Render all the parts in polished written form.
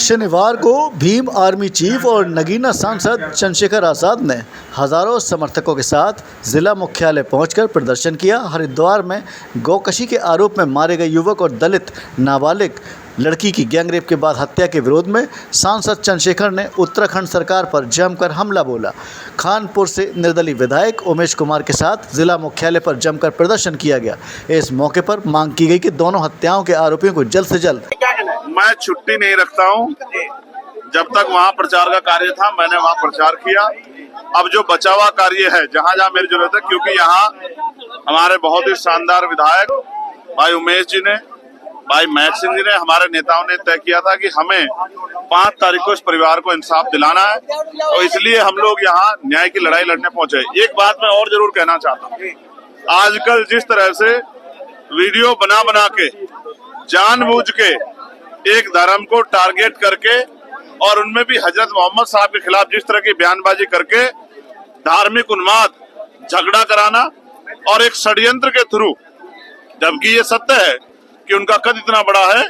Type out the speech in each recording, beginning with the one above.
शनिवार को Bhim army chief और नगीना सांसद चंद्रशेखर आज़ाद ने हजारों समर्थकों के साथ जिला मुख्यालय पहुंचकर प्रदर्शन किया। हरिद्वार में गौकशी के आरोप में मारे गए युवक और दलित नाबालिग लड़की की गैंगरेप के बाद हत्या के विरोध में सांसद चंद्रशेखर ने उत्तराखंड सरकार पर जमकर हमला बोला। खानपुर से निर्दलीय विधायक उमेश कुमार के साथ जिला मुख्यालय पर जमकर प्रदर्शन किया गया। इस मौके पर मांग की गई कि दोनों हत्याओं के आरोपियों को जल्द से जल्द। मैं छुट्टी नहीं रखता हूं। जब तक वहां प्रचार का कार्य था मैंने वहां प्रचार किया। अब जो बचावा कार्य है जहां जहां मेरी जरूरत है, क्योंकि यहाँ हमारे बहुत ही शानदार विधायक भाई उमेश जी ने, भाई महक सिंह जी ने, हमारे नेताओं ने तय किया था कि हमें 5 तारीख को इस परिवार को इंसाफ दिलाना है, तो इसलिए हम लोग यहाँ न्याय की लड़ाई लड़ने पहुंचे। एक बात मैं और जरूर कहना चाहता हूँ, आजकल जिस तरह से वीडियो बना बना के जानबूझ के एक धर्म को टारगेट करके और उनमें भी हजरत मोहम्मद साहब के खिलाफ जिस तरह की बयानबाजी करके धार्मिक उन्माद, झगड़ा कराना और एक षड्यंत्र के थ्रू, जबकि ये सत्य है कि उनका कद इतना बड़ा है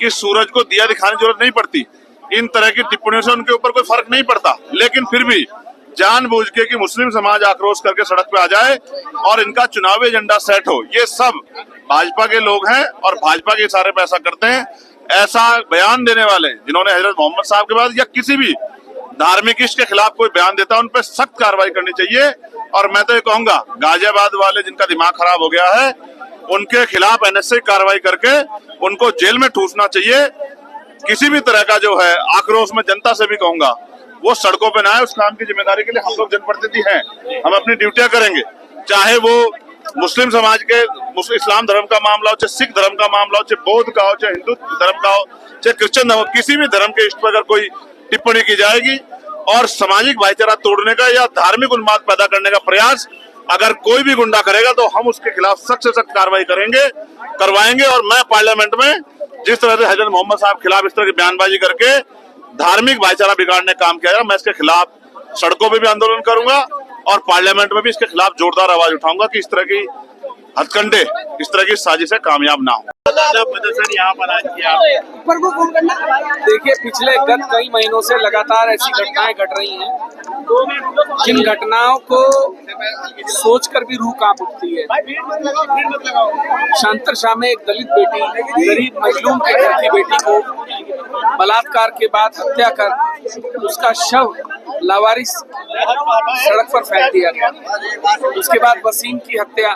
कि सूरज को दिया दिखाने की जरूरत नहीं पड़ती। इन तरह की टिप्पणियों से उनके ऊपर कोई फर्क नहीं पड़ता, लेकिन फिर भी जानबूझ के कि मुस्लिम समाज आक्रोश करके सड़क पे आ जाए और इनका चुनावी एजेंडा सेट हो, ये सब भाजपा के लोग हैं और भाजपा के इशारे पे ऐसा करते हैं। ऐसा बयान देने वाले जिन्होंने हजरत मोहम्मद साहब के बाद या किसी भी धार्मिक इश्क के खिलाफ कोई बयान देता है, उन पर सख्त कार्रवाई करनी चाहिए। और मैं तो ये कहूंगा, गाजियाबाद वाले जिनका दिमाग खराब हो गया है, उनके खिलाफ एनएसए कार्रवाई करके उनको जेल में ठूसना चाहिए। किसी भी तरह का जो है आक्रोश में जनता से भी कहूंगा वो सड़कों पे ना आए। उस काम की जिम्मेदारी के लिए हम लोग जनप्रतिनिधि हैं, हम अपनी ड्यूटियां करेंगे, चाहे वो मुस्लिम समाज के इस्लाम धर्म का मामला हो, चाहे सिख धर्म का मामला हो, चाहे बौद्ध का हो, चाहे हिंदू धर्म का हो, चाहे क्रिश्चियन धर्म, किसी भी धर्म के इष्ट पर अगर कोई टिप्पणी की जाएगी और सामाजिक भाईचारा तोड़ने का या धार्मिक उन्माद पैदा करने का प्रयास अगर कोई भी गुंडा करेगा तो हम उसके खिलाफ सख्त से सख्त कार्रवाई करवाएंगे। और मैं पार्लियामेंट में जिस तरह से हजरत मोहम्मद साहब खिलाफ इस तरह की बयानबाजी करके धार्मिक भाईचारा बिगाड़ने का काम किया जाए, मैं इसके खिलाफ सड़कों पे भी आंदोलन करूंगा और पार्लियामेंट में भी इसके खिलाफ जोरदार आवाज उठाऊंगा कि इस तरह की हथकंडे, इस तरह की साजिशें कामयाब ना हो। प्रदर्शन यहाँ पर आज किया। देखिए, पिछले गत कई महीनों से लगातार ऐसी घटनाएं घट रही हैं, जिन घटनाओं को सोचकर भी रूह कांप उठती है। शांतरशाह में एक दलित बेटी, गरीब मजलूम के घर की बेटी को बलात्कार के बाद हत्या कर उसका शव लावारिस सड़क पर फेंक दिया गया। उसके बाद वसीम की हत्या,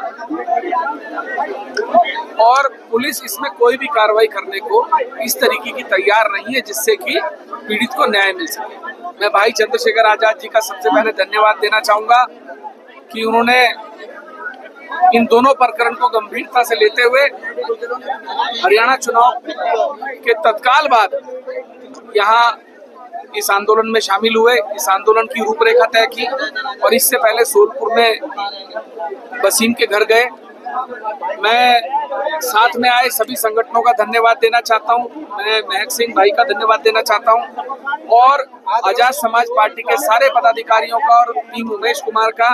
और पुलिस इसमें कोई भी कार्रवाई करने को इस तरीके की तैयार नहीं है जिससे कि पीड़ित को न्याय मिल सके। मैं भाई चंद्रशेखर आजाद जी का सबसे पहले धन्यवाद देना चाहूंगा कि उन्होंने इन दोनों प्रकरण को गंभीरता से लेते हुए हरियाणा चुनाव के तत्काल बाद यहाँ इस आंदोलन में शामिल हुए, इस आंदोलन की रूपरेखा तय की और इससे पहले सोलपुर में वसीम के घर गए। मैं साथ में आए सभी संगठनों का धन्यवाद देना चाहता हूं, मैं महक सिंह भाई का धन्यवाद देना चाहता हूं और आजाद समाज पार्टी के सारे पदाधिकारियों का और टीम उमेश कुमार का,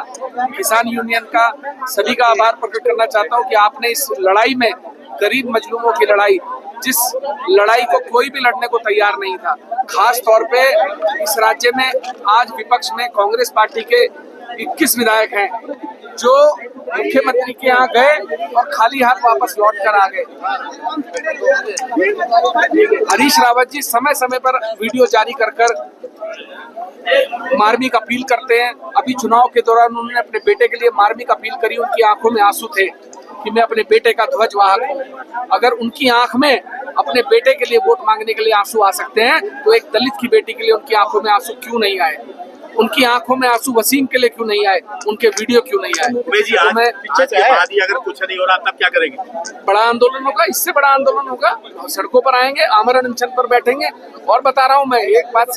किसान यूनियन का, सभी का आभार प्रकट करना चाहता हूं कि आपने इस लड़ाई में, गरीब मजलूमों की लड़ाई, जिस लड़ाई को कोई भी लड़ने को तैयार नहीं था, खास तौर पे इस राज्य में आज विपक्ष में कांग्रेस पार्टी के 21 विधायक हैं जो मुख्यमंत्री के यहाँ गए और खाली हाथ वापस लौट कर आ गए। हरीश रावत जी समय समय पर वीडियो जारी कर मार्मिक अपील करते हैं। अभी चुनाव के दौरान उन्होंने अपने बेटे के लिए मार्मिक अपील करी, उनकी आंखों में आंसू थे कि मैं अपने बेटे का ध्वजवाहक हूँ। अगर उनकी आंख में अपने बेटे के लिए वोट मांगने के लिए आंसू आ सकते हैं तो एक दलित की बेटी के लिए उनकी आंखों में आंसू क्यों नहीं आए? उनकी आंखों में आंसू वसीम के लिए क्यों नहीं आए? उनके वीडियो क्यों नहीं आए? तो मैं अगर कुछ नहीं हो रहा तब क्या करेंगे? बड़ा आंदोलन होगा, इससे बड़ा आंदोलन होगा, सड़कों पर आएंगे, आमरण अनशन पर बैठेंगे। और बता रहा हूँ मैं एक बात,